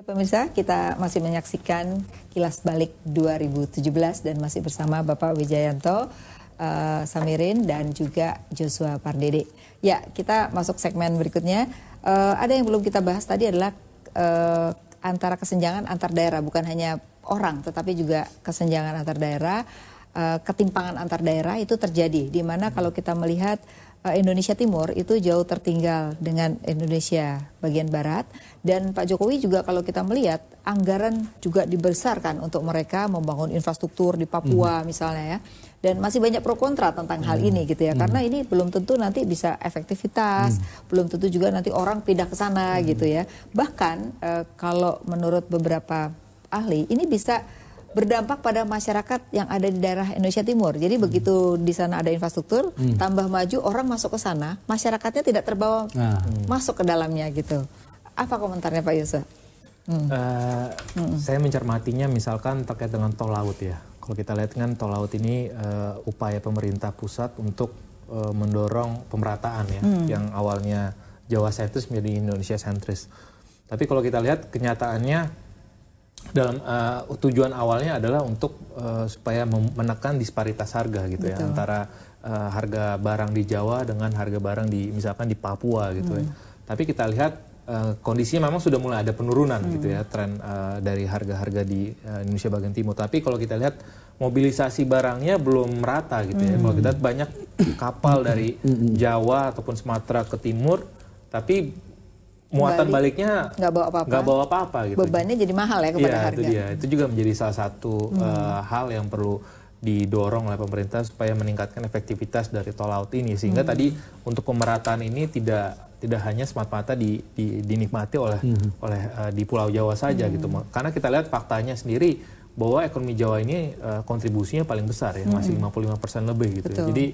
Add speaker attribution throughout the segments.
Speaker 1: Pemirsa, kita masih menyaksikan Kilas Balik 2017 dan masih bersama Bapak Wijayanto Samirin dan juga Joshua Pardede. Ya, kita masuk segmen berikutnya. Ada yang belum kita bahas tadi adalah antara kesenjangan antar daerah, bukan hanya orang, tetapi juga kesenjangan antar daerah, ketimpangan antar daerah itu terjadi. Di mana kalau kita melihat Indonesia Timur itu jauh tertinggal dengan Indonesia bagian Barat, dan Pak Jokowi juga kalau kita melihat anggaran juga dibesarkan untuk mereka membangun infrastruktur di Papua misalnya ya, dan masih banyak pro kontra tentang hal ini gitu ya, karena ini belum tentu nanti bisa efektivitas, belum tentu juga nanti orang pindah ke sana gitu ya. Bahkan kalau menurut beberapa ahli ini bisa berdampak pada masyarakat yang ada di daerah Indonesia Timur. Jadi begitu di sana ada infrastruktur, tambah maju orang masuk ke sana, masyarakatnya tidak terbawa masuk ke dalamnya gitu. Apa komentarnya Pak Yusuf?
Speaker 2: Saya mencermatinya misalkan terkait dengan tol laut ya. Kalau kita lihat kan tol laut ini upaya pemerintah pusat untuk mendorong pemerataan ya, yang awalnya Jawa sentris menjadi Indonesia sentris. Tapi kalau kita lihat kenyataannya dalam tujuan awalnya adalah untuk supaya menekan disparitas harga gitu ya, antara harga barang di Jawa dengan harga barang di misalkan di Papua gitu ya. Tapi kita lihat kondisinya memang sudah mulai ada penurunan gitu ya, tren dari harga-harga di Indonesia bagian timur. Tapi kalau kita lihat mobilisasi barangnya belum merata gitu ya. Kalau kita lihat banyak kapal dari Jawa ataupun Sumatera ke timur, tapi muatan baliknya nggak bawa apa-apa gitu.
Speaker 1: Bebannya jadi mahal ya kepada harga.
Speaker 2: Itu dia. Itu juga menjadi salah satu hal yang perlu didorong oleh pemerintah supaya meningkatkan efektivitas dari tol laut ini, sehingga tadi untuk pemerataan ini tidak hanya semata-mata dinikmati oleh di Pulau Jawa saja gitu. Karena kita lihat faktanya sendiri bahwa ekonomi Jawa ini kontribusinya paling besar ya, masih 55% lebih gitu ya. Jadi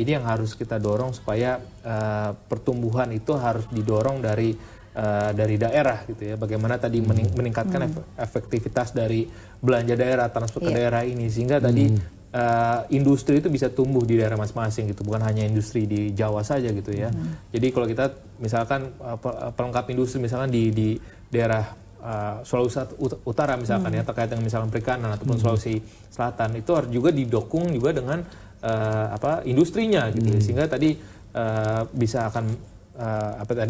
Speaker 2: ini yang harus kita dorong supaya pertumbuhan itu harus didorong dari daerah gitu ya. Bagaimana tadi meningkatkan efektivitas dari belanja daerah, transfer ke daerah ini, sehingga tadi industri itu bisa tumbuh di daerah masing-masing gitu, bukan hanya industri di Jawa saja gitu ya. Jadi kalau kita misalkan pelengkap industri misalkan di daerah Sulawesi Utara misalkan ya, terkait dengan misalkan perikanan ataupun Sulawesi Selatan, itu harus juga didukung juga dengan industrinya gitu ya, sehingga tadi bisa akan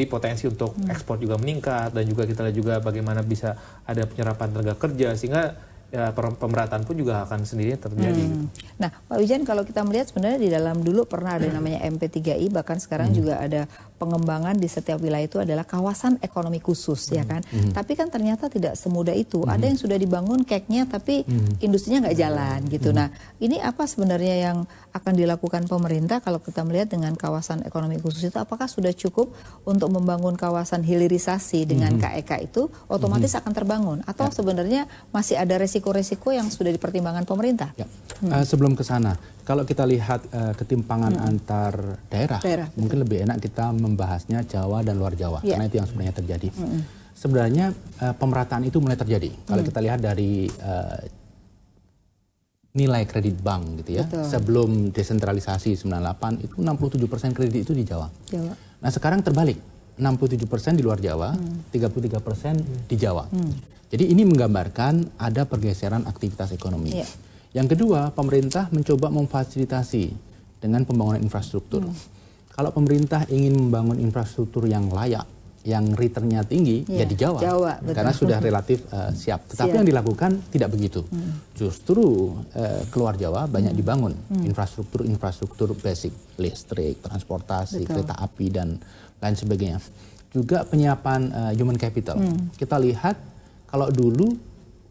Speaker 2: potensi untuk ekspor juga meningkat, dan juga kita lihat juga bagaimana bisa ada penyerapan tenaga kerja, sehingga ya, pemerataan pun juga akan sendirinya terjadi. Gitu.
Speaker 1: Nah, Pak Wijan, kalau kita melihat sebenarnya di dalam dulu pernah ada namanya MP3I, bahkan sekarang juga ada pengembangan di setiap wilayah itu adalah kawasan ekonomi khusus, ya kan? Tapi kan ternyata tidak semudah itu. Ada yang sudah dibangun keknya, tapi industrinya nggak jalan gitu. Nah, ini apa sebenarnya yang akan dilakukan pemerintah kalau kita melihat dengan kawasan ekonomi khusus itu? Apakah sudah cukup untuk membangun kawasan hilirisasi dengan KEK itu otomatis akan terbangun? Atau sebenarnya masih ada resiko-resiko yang sudah dipertimbangkan pemerintah?
Speaker 3: Ya. Sebelum ke sana, kalau kita lihat ketimpangan antar daerah, mungkin lebih enak kita membahasnya Jawa dan luar Jawa, karena itu yang sebenarnya terjadi. Sebenarnya pemerataan itu mulai terjadi. Kalau kita lihat dari nilai kredit bank gitu ya, sebelum desentralisasi 98 itu 67% kredit itu di Jawa. Nah sekarang terbalik, 67% di luar Jawa, 33% di Jawa. Jadi ini menggambarkan ada pergeseran aktivitas ekonomi. Yang kedua, pemerintah mencoba memfasilitasi dengan pembangunan infrastruktur. Kalau pemerintah ingin membangun infrastruktur yang layak, yang returnnya tinggi, ya di Jawa, karena sudah relatif siap. Tetapi yang dilakukan tidak begitu. Justru keluar Jawa banyak dibangun infrastruktur basic, listrik, transportasi, kereta api, dan lain sebagainya. Juga penyiapan human capital. Kita lihat kalau dulu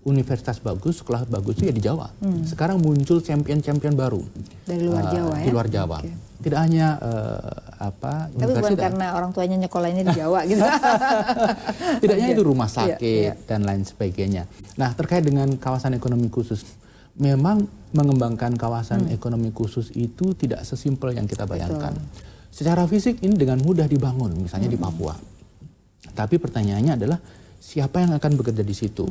Speaker 3: universitas bagus, sekolah bagus itu ya di Jawa. Sekarang muncul champion-champion baru
Speaker 1: dari luar Jawa
Speaker 3: di luar Jawa. Tidak hanya
Speaker 1: tapi bukan karena orang tuanya nyekolahinnya di Jawa gitu.
Speaker 3: Tidaknya itu rumah sakit dan lain sebagainya. Nah, terkait dengan kawasan ekonomi khusus, memang mengembangkan kawasan ekonomi khusus itu tidak sesimpel yang kita bayangkan. Secara fisik ini dengan mudah dibangun, misalnya di Papua. Tapi pertanyaannya adalah siapa yang akan bekerja di situ?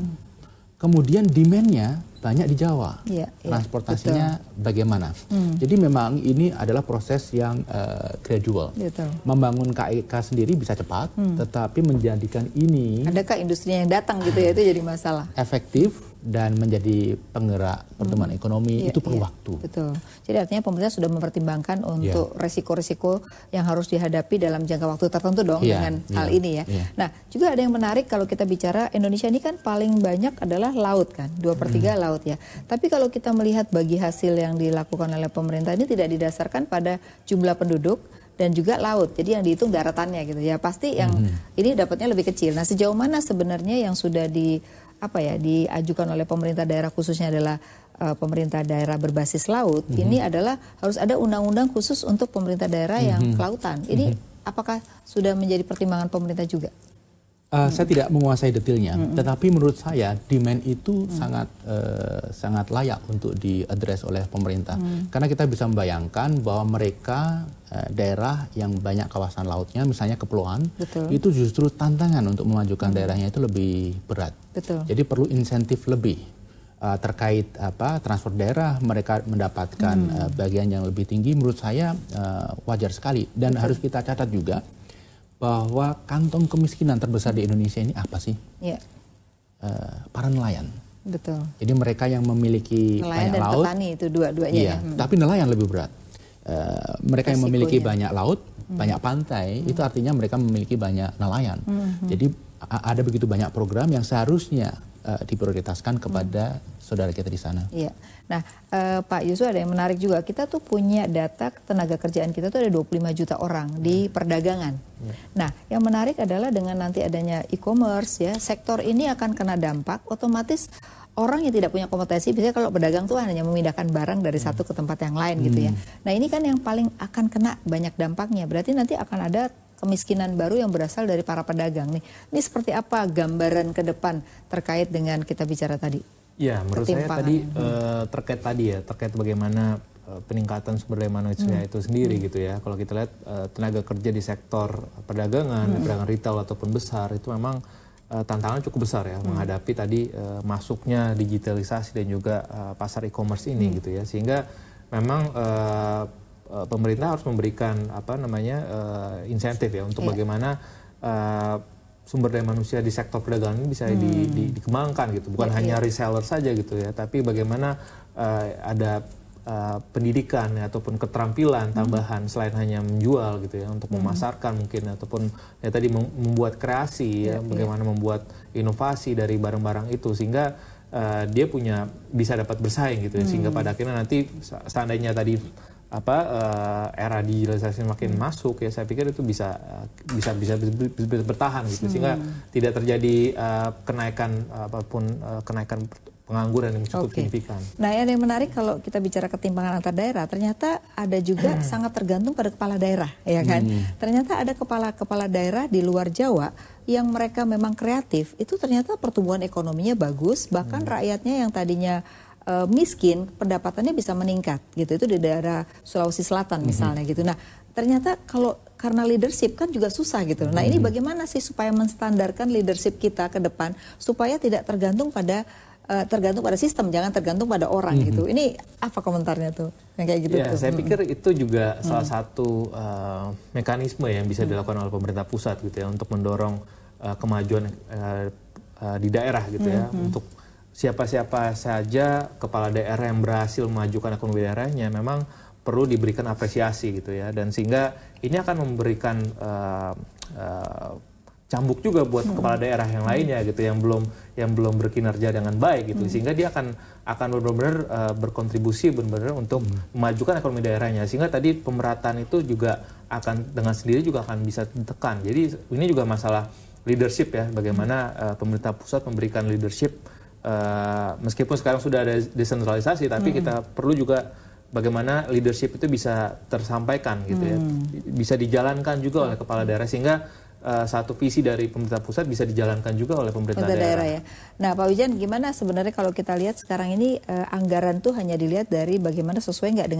Speaker 3: kemudian demand-nya banyak di Jawa, transportasinya bagaimana. Jadi memang ini adalah proses yang gradual. Membangun KIK sendiri bisa cepat, tetapi menjadikan ini...
Speaker 1: Adakah industrinya yang datang gitu ya, itu jadi masalah.
Speaker 3: Efektif dan menjadi penggerak pertumbuhan ekonomi itu perlu waktu.
Speaker 1: Betul. Jadi artinya pemerintah sudah mempertimbangkan untuk resiko-resiko yang harus dihadapi dalam jangka waktu tertentu dong dengan hal ini ya. Nah, juga ada yang menarik kalau kita bicara Indonesia ini kan paling banyak adalah laut kan, 2/3 laut ya. Tapi kalau kita melihat bagi hasil yang dilakukan oleh pemerintah ini tidak didasarkan pada jumlah penduduk dan juga laut. Jadi yang dihitung daratannya gitu ya. Pasti yang ini dapatnya lebih kecil. Nah, sejauh mana sebenarnya yang sudah diajukan oleh pemerintah daerah khususnya adalah pemerintah daerah berbasis laut, ini adalah harus ada undang-undang khusus untuk pemerintah daerah yang kelautan. Ini apakah sudah menjadi pertimbangan pemerintah juga?
Speaker 3: Saya tidak menguasai detailnya, tetapi menurut saya demand itu sangat layak untuk diadres oleh pemerintah. Karena kita bisa membayangkan bahwa mereka daerah yang banyak kawasan lautnya, misalnya kepulauan, itu justru tantangan untuk memajukan daerahnya itu lebih berat. Jadi perlu insentif lebih terkait transfer daerah, mereka mendapatkan bagian yang lebih tinggi. Menurut saya wajar sekali, dan harus kita catat juga bahwa kantong kemiskinan terbesar di Indonesia ini apa sih? Para nelayan.
Speaker 1: Betul.
Speaker 3: Jadi mereka yang memiliki
Speaker 1: nelayan
Speaker 3: banyak
Speaker 1: dan
Speaker 3: laut,
Speaker 1: petani itu dua-duanya.
Speaker 3: Tapi nelayan lebih berat. Mereka yang memiliki banyak laut, banyak pantai, itu artinya mereka memiliki banyak nelayan. Jadi ada begitu banyak program yang seharusnya diprioritaskan kepada saudara kita di sana.
Speaker 1: Iya. Nah, Pak Yusuf, ada yang menarik juga. Kita tuh punya data tenaga kerjaan kita tuh ada 25 juta orang di perdagangan. Nah, yang menarik adalah dengan nanti adanya e-commerce ya, sektor ini akan kena dampak otomatis. Orang yang tidak punya kompetensi, biasanya kalau pedagang tuh hanya memindahkan barang dari satu ke tempat yang lain gitu ya. Nah, ini kan yang paling akan kena banyak dampaknya. Berarti nanti akan ada kemiskinan baru yang berasal dari para pedagang nih. Ini seperti apa gambaran ke depan terkait dengan kita bicara tadi?
Speaker 2: Ya, menurut saya tadi terkait bagaimana peningkatan sumber daya manusia itu sendiri gitu ya. Kalau kita lihat tenaga kerja di sektor perdagangan, perdagangan retail ataupun besar itu memang tantangan cukup besar ya menghadapi tadi masuknya digitalisasi dan juga pasar e-commerce ini gitu ya. Sehingga memang pemerintah harus memberikan insentif ya untuk bagaimana sumber daya manusia di sektor perdagangan ini bisa dikembangkan gitu, bukan hanya reseller saja gitu ya, tapi bagaimana ada pendidikan ya, ataupun keterampilan tambahan selain hanya menjual gitu ya, untuk memasarkan mungkin ataupun ya tadi membuat kreasi ya, bagaimana membuat inovasi dari barang-barang itu sehingga dia bisa dapat bersaing gitu ya, sehingga pada akhirnya nanti seandainya tadi era digitalisasi makin masuk ya, saya pikir itu bisa bertahan gitu, sehingga tidak terjadi kenaikan pengangguran yang cukup signifikan.
Speaker 1: Nah, yang menarik kalau kita bicara ketimpangan antar daerah, ternyata ada juga sangat tergantung pada kepala daerah, ya kan? Ternyata ada kepala daerah di luar Jawa yang mereka memang kreatif, itu ternyata pertumbuhan ekonominya bagus, bahkan rakyatnya yang tadinya miskin, pendapatannya bisa meningkat gitu. Itu di daerah Sulawesi Selatan misalnya gitu. Nah, ternyata karena leadership kan juga susah gitu. Nah, ini bagaimana sih supaya menstandarkan leadership kita ke depan supaya tidak tergantung pada sistem, jangan tergantung pada orang gitu. Ini apa komentarnya tuh yang kayak gitu?
Speaker 2: Ya, saya pikir itu juga salah satu mekanisme yang bisa dilakukan oleh pemerintah pusat gitu ya, untuk mendorong kemajuan di daerah gitu ya, untuk siapa-siapa saja kepala daerah yang berhasil memajukan ekonomi daerahnya memang perlu diberikan apresiasi gitu ya, dan sehingga ini akan memberikan cambuk juga buat kepala daerah yang lainnya gitu yang belum berkinerja dengan baik gitu, sehingga dia akan benar-benar berkontribusi benar-benar untuk memajukan ekonomi daerahnya, sehingga tadi pemerataan itu juga akan dengan sendiri juga akan bisa ditekan. Jadi ini juga masalah leadership ya, bagaimana pemerintah pusat memberikan leadership. Meskipun sekarang sudah ada desentralisasi, tapi kita perlu juga bagaimana leadership itu bisa tersampaikan gitu ya, bisa dijalankan juga oleh kepala daerah, sehingga satu visi dari pemerintah pusat bisa dijalankan juga oleh pemerintah daerah.
Speaker 1: Ya. Nah, Pak Wijan, gimana sebenarnya kalau kita lihat sekarang ini anggaran tuh hanya dilihat dari bagaimana sesuai nggak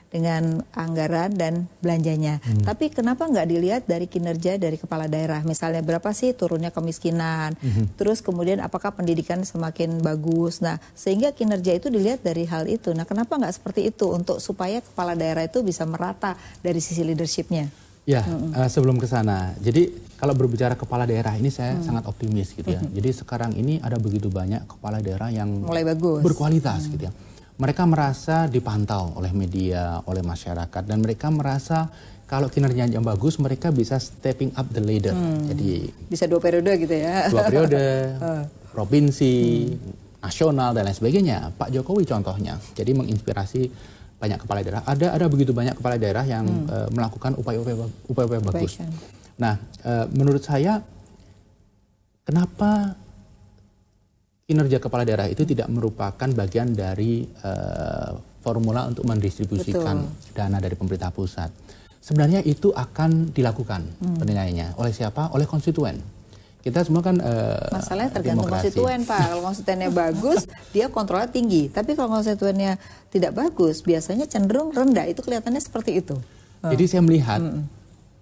Speaker 1: dengan anggaran dan belanjanya. Tapi kenapa nggak dilihat dari kinerja dari kepala daerah? Misalnya berapa sih turunnya kemiskinan, terus kemudian apakah pendidikan semakin bagus. Nah, sehingga kinerja itu dilihat dari hal itu. Nah, kenapa nggak seperti itu untuk supaya kepala daerah itu bisa merata dari sisi leadershipnya?
Speaker 3: Ya, sebelum ke sana, jadi kalau berbicara kepala daerah ini saya sangat optimis gitu ya. Jadi sekarang ini ada begitu banyak kepala daerah yang
Speaker 1: mulai bagus,
Speaker 3: berkualitas gitu ya. Mereka merasa dipantau oleh media, oleh masyarakat, dan mereka merasa kalau kinerjanya yang bagus, mereka bisa stepping up the ladder. Jadi
Speaker 1: bisa 2 periode gitu ya.
Speaker 3: 2 periode, provinsi, nasional dan lain sebagainya. Pak Jokowi contohnya, jadi menginspirasi banyak kepala daerah. Ada begitu banyak kepala daerah yang melakukan upaya-upaya bagus. Nah, menurut saya, kenapa kinerja kepala daerah itu tidak merupakan bagian dari formula untuk mendistribusikan dana dari pemerintah pusat? Sebenarnya itu akan dilakukan penilaiannya. Oleh siapa? Oleh konstituen. Kita semua kan
Speaker 1: masalahnya tergantung konstituen, Pak. Kalau konstituennya bagus, dia kontrolnya tinggi. Tapi kalau konstituennya tidak bagus, biasanya cenderung rendah. Itu kelihatannya seperti itu.
Speaker 3: Jadi saya melihat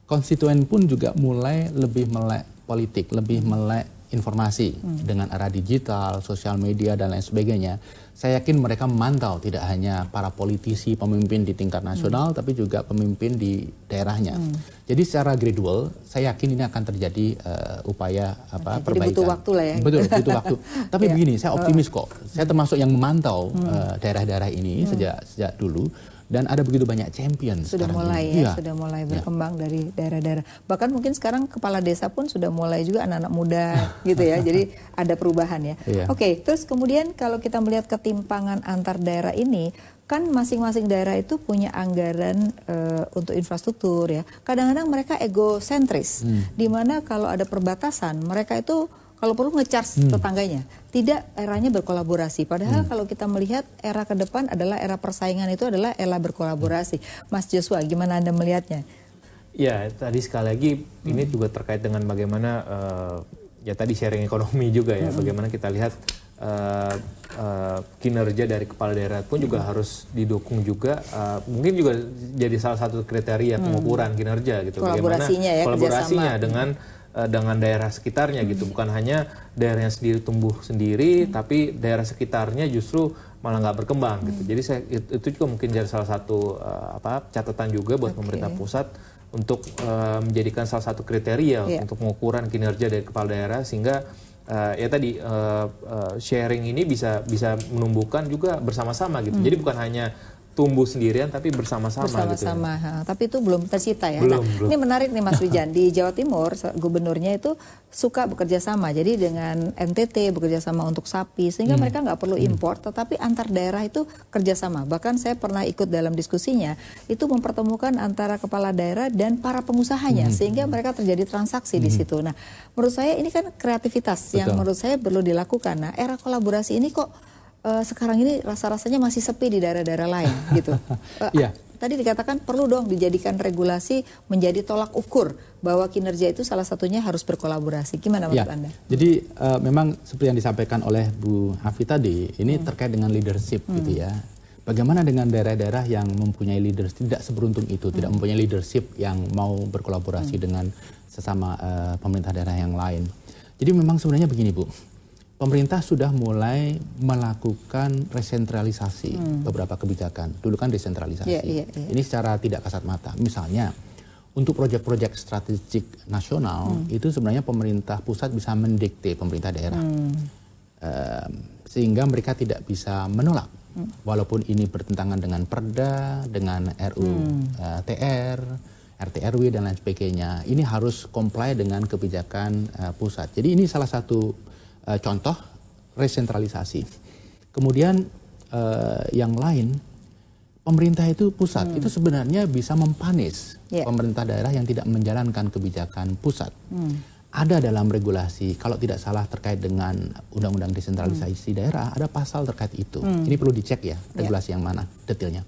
Speaker 3: konstituen pun juga mulai lebih melek politik, lebih melek informasi dengan era digital, sosial media dan lain sebagainya. Saya yakin mereka memantau tidak hanya para politisi, pemimpin di tingkat nasional, tapi juga pemimpin di daerahnya. Jadi secara gradual, saya yakin ini akan terjadi upaya perbaikan.
Speaker 1: Jadi butuh waktu lah ya.
Speaker 3: Betul, butuh waktu. Tapi begini, saya optimis kok. Saya termasuk yang memantau daerah-daerah ini sejak dulu. Dan ada begitu banyak champion
Speaker 1: sudah mulai
Speaker 3: ini.
Speaker 1: sudah mulai berkembang dari daerah-daerah. Bahkan mungkin sekarang kepala desa pun sudah mulai juga anak-anak muda gitu ya. Jadi ada perubahan ya. Oke, terus kemudian kalau kita melihat ketimpangan antar daerah ini, kan masing-masing daerah itu punya anggaran untuk infrastruktur ya. Kadang-kadang mereka egosentris, di mana kalau ada perbatasan mereka itu kalau perlu nge-charge tetangganya. Tidak eranya berkolaborasi. Padahal kalau kita melihat era ke depan adalah era persaingan, itu adalah era berkolaborasi. Mas Joshua, gimana Anda melihatnya?
Speaker 2: Ya, tadi sekali lagi ini juga terkait dengan bagaimana ya tadi sharing ekonomi juga ya. Bagaimana kita lihat kinerja dari kepala daerah pun juga harus didukung juga. Mungkin juga jadi salah satu kriteria pengukuran kinerja gitu.
Speaker 1: Kolaborasinya
Speaker 2: bagaimana
Speaker 1: ya,
Speaker 2: kolaborasinya dengan daerah sekitarnya gitu, bukan hanya daerahnya sendiri tumbuh sendiri, tapi daerah sekitarnya justru malah nggak berkembang gitu. Jadi itu juga mungkin jadi salah satu catatan juga buat pemerintah pusat untuk menjadikan salah satu kriteria untuk pengukuran kinerja dari kepala daerah, sehingga ya tadi sharing ini bisa menumbuhkan juga bersama-sama gitu. Jadi bukan hanya tumbuh sendirian tapi bersama-sama gitu ya.
Speaker 1: Tapi itu belum tercipta ya.
Speaker 2: Belum.
Speaker 1: Ini menarik nih Mas Wijan. Di Jawa Timur gubernurnya itu suka bekerja sama. Jadi dengan NTT bekerja sama untuk sapi, sehingga mereka nggak perlu impor, tetapi antar daerah itu kerjasama. Bahkan saya pernah ikut dalam diskusinya, itu mempertemukan antara kepala daerah dan para pengusahanya, sehingga mereka terjadi transaksi di situ. Nah, menurut saya ini kan kreativitas yang menurut saya perlu dilakukan. Nah, era kolaborasi ini kok sekarang ini rasa-rasanya masih sepi di daerah-daerah lain gitu. Tadi dikatakan perlu dong dijadikan regulasi menjadi tolak ukur bahwa kinerja itu salah satunya harus berkolaborasi. Gimana menurut Anda?
Speaker 3: Jadi memang seperti yang disampaikan oleh Bu Afi tadi, ini terkait dengan leadership gitu ya. Bagaimana dengan daerah-daerah yang mempunyai leadership tidak seberuntung itu, tidak mempunyai leadership yang mau berkolaborasi dengan sesama pemerintah daerah yang lain. Jadi memang sebenarnya begini Bu. Pemerintah sudah mulai melakukan resentralisasi beberapa kebijakan. Dulu kan desentralisasi. Ini secara tidak kasat mata. Misalnya, untuk proyek-proyek strategik nasional, itu sebenarnya pemerintah pusat bisa mendikte pemerintah daerah. Sehingga mereka tidak bisa menolak. Walaupun ini bertentangan dengan Perda, dengan RUU-TR, RT-RW, dan lain sebagainya. Ini harus comply dengan kebijakan pusat. Jadi ini salah satu contoh resentralisasi. Kemudian yang lain, pemerintah itu pusat itu sebenarnya bisa mempanis pemerintah daerah yang tidak menjalankan kebijakan pusat. Ada dalam regulasi, kalau tidak salah terkait dengan undang-undang desentralisasi daerah, ada pasal terkait itu. Ini perlu dicek ya, regulasi yang mana detailnya.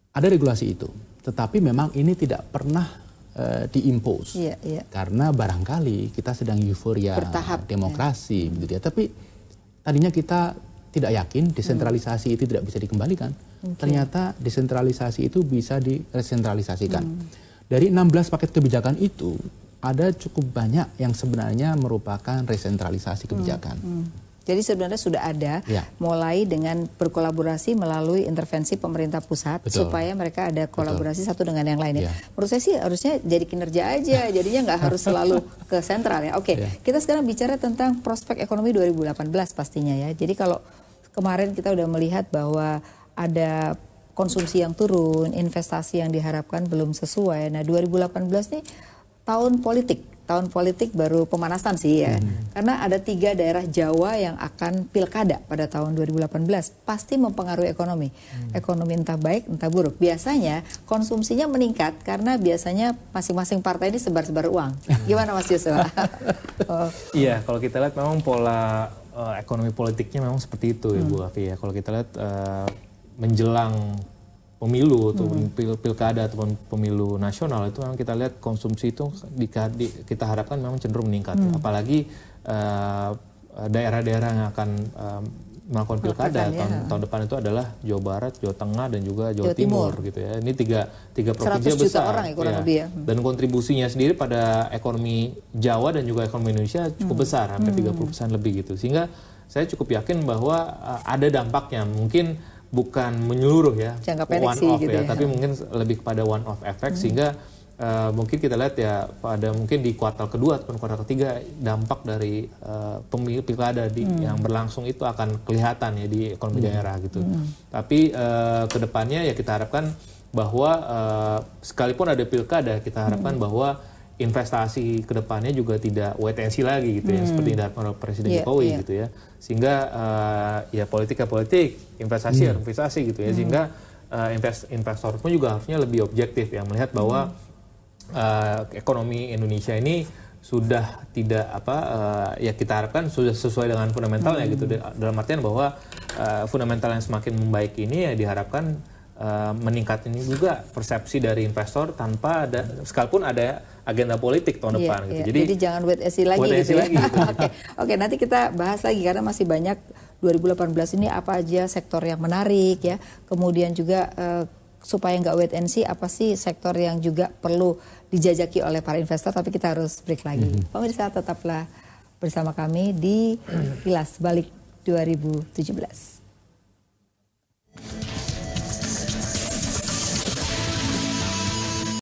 Speaker 3: Ada regulasi itu, tetapi memang ini tidak pernah diimpose. Karena barangkali kita sedang euforia
Speaker 1: bertahap,
Speaker 3: demokrasi, gitu ya. Tapi tadinya kita tidak yakin desentralisasi itu tidak bisa dikembalikan. Ternyata desentralisasi itu bisa diresentralisasikan. Dari 16 paket kebijakan itu, ada cukup banyak yang sebenarnya merupakan resentralisasi kebijakan.
Speaker 1: Jadi sebenarnya sudah ada, mulai dengan berkolaborasi melalui intervensi pemerintah pusat, supaya mereka ada kolaborasi satu dengan yang lainnya. Menurut saya sih harusnya jadi kinerja aja, jadinya nggak harus selalu ke sentral ya. Oke, kita sekarang bicara tentang prospek ekonomi 2018 pastinya ya. Jadi kalau kemarin kita udah melihat bahwa ada konsumsi yang turun, investasi yang diharapkan belum sesuai. Nah 2018 nih tahun politik baru pemanasan sih ya. Karena ada 3 daerah Jawa yang akan pilkada pada tahun 2018. Pasti mempengaruhi ekonomi. Ekonomi entah baik entah buruk. Biasanya konsumsinya meningkat karena biasanya masing-masing partai ini sebar-sebar uang. Gimana Mas Joshua?
Speaker 2: Iya, kalau kita lihat memang pola ekonomi politiknya memang seperti itu ya Bu Afi ya. Kalau kita lihat menjelang pemilu atau pilkada ataupun pemilu nasional itu memang kita lihat konsumsi itu kita harapkan memang cenderung meningkat. Apalagi daerah-daerah yang akan melakukan pilkada tahun depan itu adalah Jawa Barat, Jawa Tengah dan juga Jawa Timur gitu ya. Ini tiga provinsi
Speaker 1: 100 juta
Speaker 2: besar
Speaker 1: orang ya, kurang lebih ya.
Speaker 2: Dan kontribusinya sendiri pada ekonomi Jawa dan juga ekonomi Indonesia cukup besar, hampir 30% lebih gitu. Sehingga saya cukup yakin bahwa ada dampaknya, mungkin bukan menyeluruh ya, one off gitu ya, tapi mungkin lebih kepada one off effect sehingga mungkin kita lihat ya pada mungkin di kuartal kedua ataupun kuartal ketiga dampak dari pemilu pilkada yang berlangsung itu akan kelihatan ya di ekonomi daerah gitu. Tapi kedepannya ya kita harapkan bahwa sekalipun ada pilkada kita harapkan bahwa investasi kedepannya juga tidak wait and see lagi gitu ya, seperti diharapkan oleh Presiden Jokowi gitu ya, sehingga ya politik, investasi gitu ya, sehingga investor pun juga harusnya lebih objektif ya melihat bahwa ekonomi Indonesia ini sudah tidak ya kita harapkan sudah sesuai dengan fundamentalnya gitu, dalam artian bahwa fundamental yang semakin membaik ini ya diharapkan meningkat ini juga persepsi dari investor tanpa ada, sekalipun ada agenda politik tahun depan gitu.
Speaker 1: Jadi jangan wait and see lagi gitu ya. Oke, nanti kita bahas lagi karena masih banyak 2018 ini apa aja sektor yang menarik ya. Kemudian juga supaya nggak wait and see, apa sih sektor yang juga perlu dijajaki oleh para investor, tapi kita harus break lagi. Pemirsa tetaplah bersama kami di Kilas Balik 2017.